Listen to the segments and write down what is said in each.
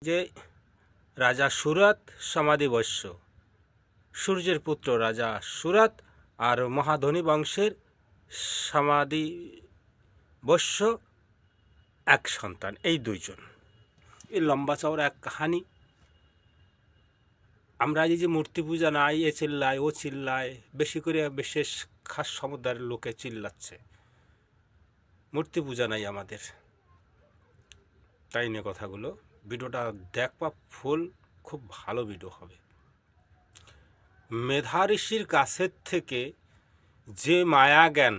যে রাজা সুরত সমাধি বৈশ্য, সূর্যের পুত্র রাজা সুরত আর মহাধনী বংশের সমাধি বৈশ্য এক সন্তান, এই দুইজন। এই লম্বা চওড়া এক কাহানি। আমরা এই যে মূর্তি পূজা নাই, এ চিল্লায় ও চিল্লায়, বেশি করে বিশেষ খাস সমুদায়ের লোকে চিল্লাচ্ছে, মূর্তি পূজা নাই আমাদের, তাই নিয়ে কথাগুলো। ভিডিওটা দেখবা ফুল, খুব ভালো ভিডিও হবে। মেধা ঋষির কাছের থেকে যে মায়া জ্ঞান,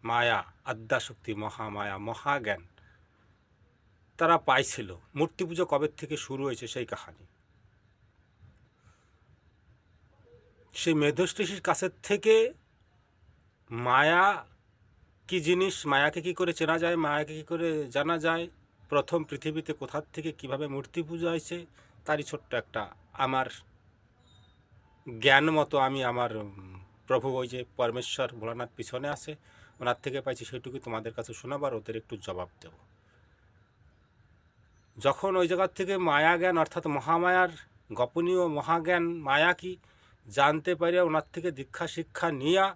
মায়া আদ্যাশক্তি, মহামায়া, মহাজ্ঞান তারা পাইছিল, মূর্তি পুজো কবে থেকে শুরু হয়েছে সেই কাহিনী। সেই মেধা ঋষির কাছের থেকে মায়া কি জিনিস, মায়াকে কি করে চেনা যায়, মায়াকে কি করে জানা যায়, প্রথম পৃথিবীতে কোথার থেকে কিভাবে মূর্তি পূজা হয়েছে, তারই ছোট্ট একটা আমার জ্ঞান মতো আমি আমার প্রভু ওই যে পরমেশ্বর ভোলানাথ পিছনে আছে, ওনার থেকে পাইছি, সেটুকু তোমাদের কাছে শোনাবার, ওদের একটু জবাব দেব। যখন ওই জায়গার থেকে মায়া জ্ঞান অর্থাৎ মহামায়ার গোপনীয় মহাজ্ঞান মায়া কি জানতে পারে, ওনার থেকে দীক্ষা শিক্ষা নিয়া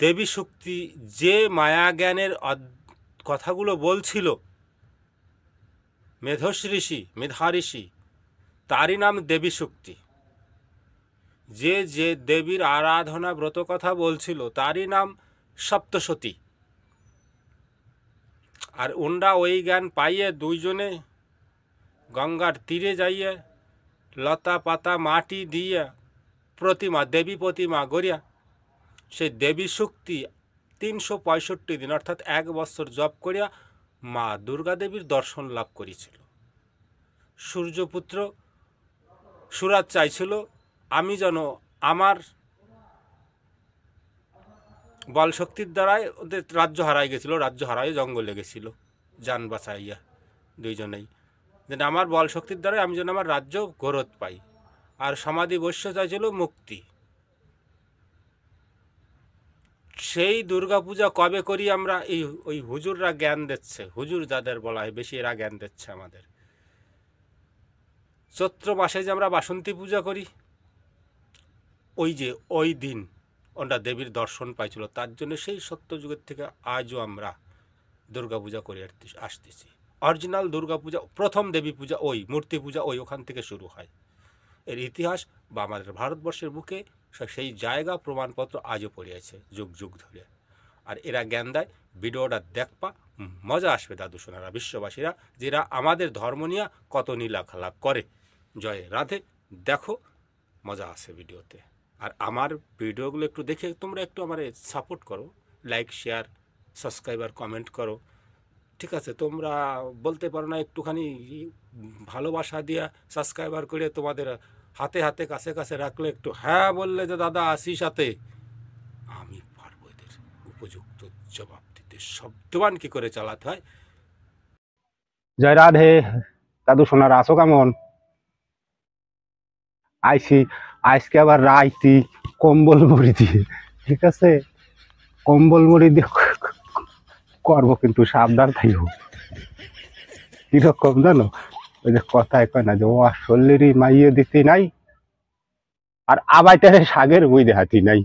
দেবী শক্তি যে মায়া জ্ঞানের কথাগুলো বলছিল মেধা ঋষি, তারই নাম দেবী শক্তি। যে যে দেবীর আরাধনা ব্রত কথা বলছিল তারই নাম সপ্তসতী। আর ওনরা ওই জ্ঞান পাইয়ে দুইজনে গঙ্গার তীরে যাইয়ে লতা পাতা মাটি দিয়ে প্রতিমা, দেবী প্রতিমা গড়িয়া সেই দেবী শক্তি 365 দিন অর্থাৎ 1 বছর জপ করিয়া মা দুর্গা দেবীর দর্শন লাভ করেছিল। সূর্যপুত্র সুরত চাইছিল আমি যেন আমার বল শক্তির দ্বারাই, ওদের রাজ্য হারাই গেছিল, রাজ্য হারাই জঙ্গলে গেছিল যান বাঁচাইয়া দুইজনেই, যেন আমার বল শক্তির দ্বারাই আমি যেন আমার রাজ্য গরত পাই। আর সমাধি বৈশ্য চাইছিল মুক্তি। সেই দুর্গাপূজা কবে করি আমরা, এই ওই হুজুররা জ্ঞান দিচ্ছে, হুজুর যাদের বলা হয় বেশি, এরা জ্ঞান দিচ্ছে আমাদের। চৈত্র মাসে যে আমরা বাসন্তী পূজা করি, ওই যে ওই দিন ওরা দেবীর দর্শন পাইছিল, তার জন্য সেই সত্যযুগের থেকে আজও আমরা দুর্গাপূজা করে আসতেছি। অরিজিনাল দুর্গাপূজা, প্রথম দেবী পূজা ওই, মূর্তি পূজা ওই, ওখান থেকে শুরু হয়। এর ইতিহাস বা আমাদের ভারতবর্ষের বুকে সেই জায়গা প্রমাণপত্র আজও পড়ে আছে যুগ যুগ ধরে। আর এরা জ্ঞান দেয়, ভিডিওটা দেখবা মজা আসবে দাদু সোনারা, বিশ্ববাসীরা যারা আমাদের ধর্ম নিয়ে কত নীলাখালা করে। জয় রাধে, দেখো মজা আছে ভিডিওতে। আর আমার ভিডিওগুলো একটু দেখে তোমরা একটু আমার সাপোর্ট করো, লাইক শেয়ার সাবস্ক্রাইব আর কমেন্ট করো, ঠিক আছে? তোমরা বলতে পারো না, একটুখানি ভালোবাসা দিয়া সাবস্ক্রাইবার করে তোমাদের হাতে হাতে কাছে কাছে রাখলে, একটু হ্যাঁ বললে যে দাদা আসি সাথে, আমি পারবো এদের উপযুক্ত জবাব দিতে। শব্দবান কি করে চালাতে হয়। জয় রাধে দাদু সোনার, আসো কেমন? আইসি আজকে আবার রাইতি কম্বল মুড়ি দিয়ে, ঠিক আছে? কম্বল মুড়ি দিয়ে করবো, কিন্তু সাবধান থাকবো। কিরকম জানো, ওই যে কথায় কয় না যে ও আসলেরই মাইয়ে দিতে নাই আর আবাইটারে শাগের বই দেখাতি নাই।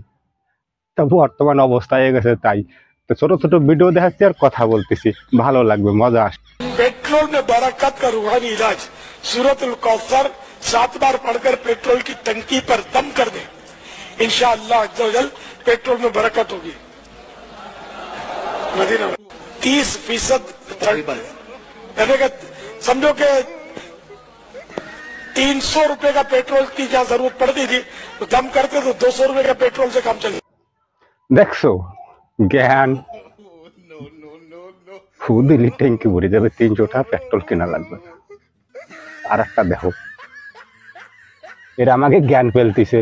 তা বর্তমান অবস্থা হয়ে গেছে তাই। তো ছোট ছোট ভিডিও দেখাচ্ছি আর কথা বলতেছি, ভালো লাগবে, মজা আসবে। पेट्रोल में बरकत का रूहानी इलाज सूरतुल कौसर 7 बार पढ़कर पेट्रोल की टंकी पर दम कर दे, इंशाअल्लाह अज़्ज़वजल पेट्रोल में बरकत होगी। मदीना 30% समझो कि 300 रुपए का पेट्रोल की क्या जरूरत पड़ती थी, तो दम करते तो 200 रुपए का पेट्रोल से काम चले। দেখছো জ্ঞান, ফুদিলি ট্যাঙ্কি ভরে যাবে, 300 টাকা পেট্রোল কেনা লাগবে। আর একটা দেখো, এরা আমাকে জ্ঞান ফেলতেছে,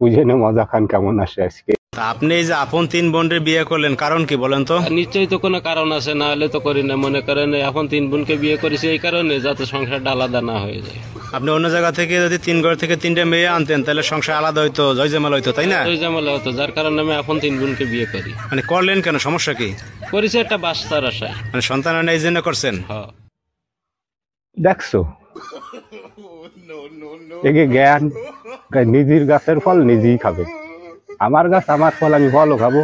বুঝে নে মজা খান কেমন আসে আজকে। আপনি এই যে আপন 3 বোনের বিয়ে করলেন, কারণ কি বলেন তো? নিশ্চয়ই তো কোনো কারণ আছে, না হলে তো করি না। মনে করেন আপন 3 বোনকে বিয়ে করেছি এই কারণে, যাতে সংসারটা আলাদা না হয়ে যায়। আপনি অন্য জায়গা থেকে যদি 3 ঘর থেকে 3টে মেয়ে আনতেন, তাহলে সংসার আলাদা হইতো, জয়জামাল হইতো, তাই না? জয়জামাল হতো, যার কারণে আমি আপন 3 বোনকে বিয়ে করি। মানে করলেন কেন, সমস্যা কি? করেছি একটা বাচ্চার আশায়। মানে সন্তান এই জন্য করছেন? হ্যাঁ। দেখছো একে জ্ঞান, নিজের গাছের ফল নিজেই খাবে। আমার গাছ আমার ফল, আমি ফলও খাবো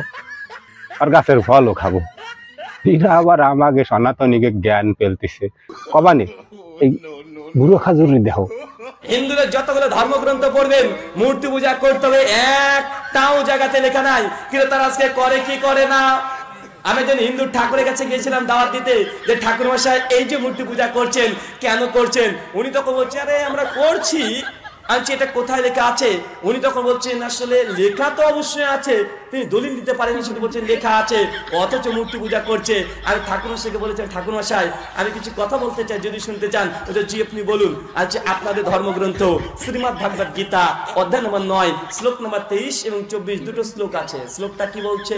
আর গাছের ফলও খাবো। এরা আবার আমাকে সনাতনীকে জ্ঞান ফেলতেছে কবানে। এই বুড়ো খাজুরি দেহ হিন্দুদের যতগুলো ধর্মগ্রন্থ পড়বেন মূর্তি পূজা করতে হবে, একটাও জায়গাতে লেখা নাই কিন্তু তারা আজকে করে কি করে না। আমি একজন হিন্দু ঠাকুরের কাছে গিয়েছিলাম দাওয়াত দিতে, যে ঠাকুর মশাই এই যে মূর্তি পূজা করছেন কেন করছেন? উনি তখন বলছে আরে আমরা করছি। আমি এটা কোথায় লেখা আছে? উনি তখন বলছেন আসলে লেখা তো অবশ্যই আছে, তিনি দলিল দিতে পারেনি, শুধু বলছেন লেখা আছে, অথচ মূর্তি পূজা করছে। আমি ঠাকুর মশাইকে বলেছেন ঠাকুর মশাই আমি কিছু কথা বলতে চাই, যদি শুনতে চান। জি আপনি বলুন। আচ্ছা আপনাদের ধর্মগ্রন্থ শ্রীমদ্ ভাগবত গীতা অধ্যায় নম্বর 9 শ্লোক নম্বর 23 এবং 24 দুটো শ্লোক আছে। শ্লোকটা কি বলছে?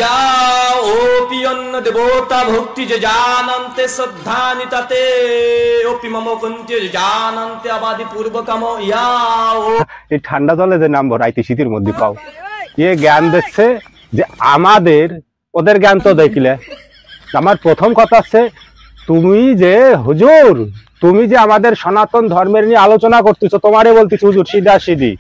या ओपि अन्न देवता भक्ति जे जानन्ते श्रद्धानिताते ओपि मम कुन्ते जे जानन्ते आबादि पूर्वकम या ओ। এই ঠান্ডা জলে যে নাম ভরাইতে শীতের মধ্যে পাও, এ জ্ঞান দিচ্ছে যে আমাদের, ওদের জ্ঞান তো দেখলে। আমার প্রথম কথা আছে, তুমি যে হুজুর, তুমি যে আমাদের সনাতন ধর্মের নিয়ে আলোচনা করতেছো, তোমারে বলতেছি হুজুর সিধা সিধি,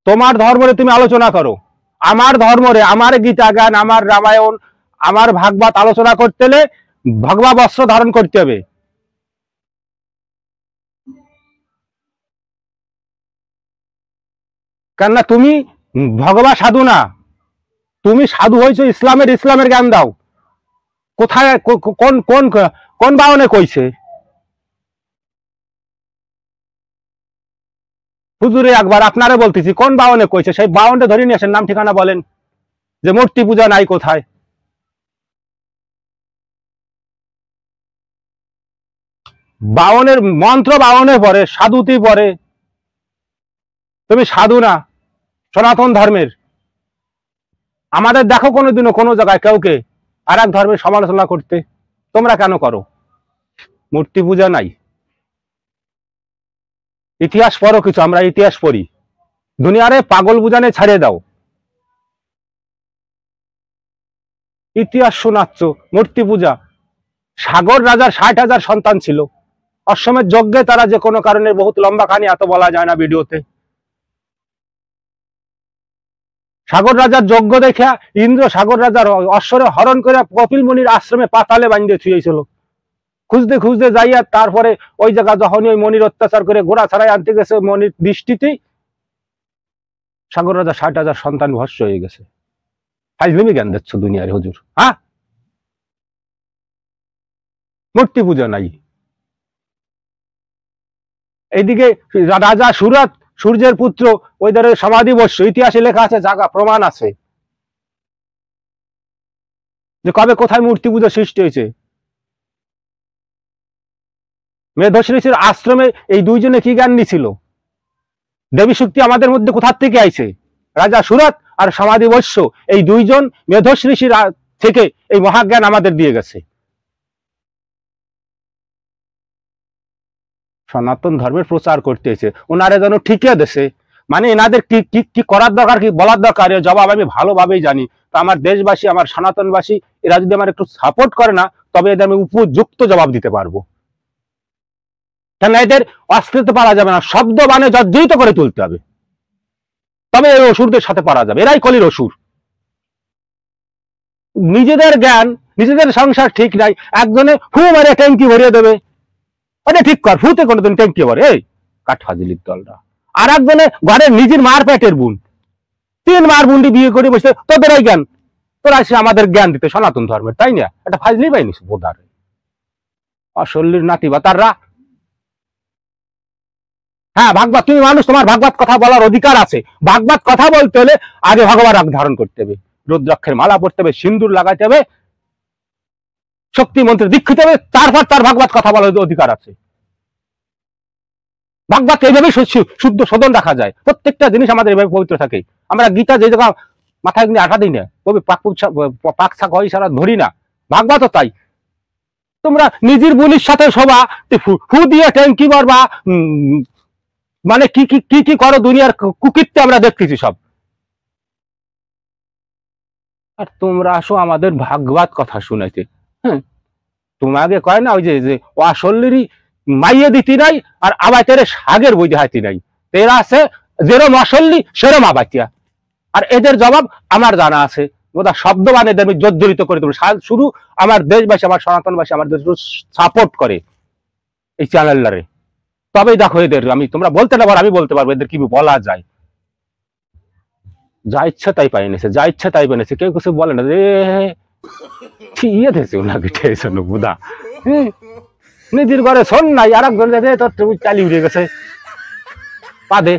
তোমার ধর্মরে তুমি আলোচনা করো। আমার ধর্মরে, আমার গীতা জ্ঞান, আমার রামায়ণ, আমার ভাগবত আলোচনা করতে হলে ভগবা বস্ত্র ধারণ করতে হবে। কেননা তুমি ভগবা সাধু না, তুমি সাধু হয়েছো ইসলামের, ইসলামের জ্ঞান দাও। কোথায় কোন কোন কোন বাউনে কইছে? হুজুরে একবার আপনারে বলতেছি, কোন বাউনে কইছে? সেই বাউনটা ধরে নিয়ে আসেন, নাম ঠিকানা বলেন, যে মূর্তি পূজা নাই কোথায়। বাউনের মন্ত্র বাউনে পড়ে, সাধুতি পড়ে। তুমি সাধু না সনাতন ধর্মের। আমাদের দেখো কোনোদিনও কোনো জায়গায় কাউকে আর এক ধর্মের সমালোচনা করতে, তোমরা কেন করো? মূর্তি পূজা নাই, ইতিহাস পড়ো কিছু, আমরা ইতিহাস পড়ি। দুনিয়ারে পাগল বুঝানে ছাড়িয়ে দাও, ইতিহাস শোনাচ্ছ। মূর্তি পূজা, সাগর রাজার 60,000 সন্তান ছিল। অশ্বমেধ যজ্ঞে তারা যে কোনো কারণে, বহুত লম্বা কাহিনী, এত বলা যায় না ভিডিওতে। সাগর রাজার যজ্ঞ দেখা ইন্দ্র সাগর রাজার অশ্বরে হরণ করে কপিল মুনির আশ্রমে পাতালে বাঁধে থুয়েছিল। খুঁজতে খুঁজতে যাইয়া তারপরে ওই জায়গা যখন ওই মনির অত্যাচার করে ঘোড়া ছাড়াই আনতে গেছে, মনির দৃষ্টিতেই সাগর রাজা 60,000 সন্তান ভস্য হয়ে গেছে। ফাইজলামি জ্ঞান দিচ্ছ দুনিয়ার হুজুর। হ্যাঁ, মূর্তি পূজা নাই। এইদিকে রাজা সুরত, সূর্যের পুত্র, ওই ধরে সমাধি বর্ষ, ইতিহাসে লেখা আছে, জায়গা প্রমাণ আছে যে কবে কোথায় মূর্তি পূজা সৃষ্টি হয়েছে। মেধশ্রীর আশ্রমে এই দুইজনে কি জ্ঞান নিছিল? দেবী শক্তি আমাদের মধ্যে কোথার থেকে আইছে? রাজা সুরত আর সমাধি বর্ষ, এই দুইজন মেধশ্রীর থেকে এই মহাজ্ঞান আমাদের দিয়ে গেছে। সনাতন ধর্মের প্রচার করতেছে, ওনারা যেন ঠিকই দেশে, মানে এনাদের কি কি কি করার দরকার, কি বলার দরকার, এর জবাব আমি ভালোভাবেই জানি। তো আমার দেশবাসী, আমার সনাতনবাসী, এরা যদি আমার একটু সাপোর্ট করে না, তবে এদের আমি উপযুক্ত জবাব দিতে পারবো। কেন এদের অস্ত্রিত পারা যাবে না, শব্দ বানে জর্জরিত করে তুলতে হবে, তবে এই অসুরদের সাথে পারা যাবে। এরাই কলির অসুর। নিজেদের জ্ঞান, নিজেদের সংসার ঠিক নাই, একজনে ফু মারে ট্যাঙ্কি ভরিয়ে দেবে, ওটা ঠিক কর, ফুতে কোনোদিন ট্যাঙ্কি ভরে, এই কাঠ ফাজিলির দলরা। আর একজনে ঘরের নিজের মার পেটের বোন, 3 মার বুন্ডি বিয়ে করে বসে, তোদেরাই জ্ঞান, তোরা এসে আমাদের জ্ঞান দিতে সনাতন ধর্মের, তাই না? এটা ফাজলি পাইনি বোধার অসল্লির নাতি বা তাররা। হ্যাঁ, ভাগবত, তুমি মানুষ, তোমার ভাগবত কথা বলার অধিকার আছে। ভাগবত কথা বলতে হলে আগে ভগবান রাগ ধারণ করতে হবে, রুদ্রাক্ষের মালা পড়তে হবে, সিন্দুর লাগাইতে হবে, শক্তি মন্ত্রে দীক্ষিত হবে, তারপর তার ভাগবত কথা বলার অধিকার আছে। ভাগবত এইভাবেই শুদ্ধ শোধন রাখা যায়, প্রত্যেকটা জিনিস আমাদের এইভাবে পবিত্র থাকে। আমরা গীতা যে জায়গা মাথায় আঠা দিই না, কবি পাক ছাক হয় সারা ধরি না, ভাগবত তাই। তোমরা নিজের বুনির সাথে সবা হু দিয়ে ট্যাঙ্কি মারবা, মানে কি কি কি কি করো দুনিয়ার কুকীর্তি আমরা দেখতেছি সব। আর তোমরা আসো আমাদের ভাগবাদ কথা শুনাইতে। হ্যাঁ, তোমাকে কয় না ওই যে অসল্লিরই মাইয়ে দিতি নাই আর আবার তেরে সাগের বই দেখাইতি নাই, এরা আছে যেরম অসল্লি সেরম আবাতিয়া। আর এদের জবাব আমার জানা আছে, ওরা শব্দ মানে এদের আমি জর্জরিত করে দেবো। শুধু আমার দেশবাসী, আমার সনাতনবাসী আমার দেশ সাপোর্ট করে এই চ্যানেলটারে, তবেই দেখো এদের আমি, তোমরা বলতে না পারো আমি বলতে পারবো এদের কি বলা যায়। যা ইচ্ছা তাই পাই নেছে, যা ইচ্ছা তাই বানিয়েছে, কেউ কিছু বলে না। ইয়ে দিয়েছে ওনাকে ঠেয়েছেন বুধা, নিজের ঘরে শোন নাই আর একজন চালি উড়ে গেছে পাদে।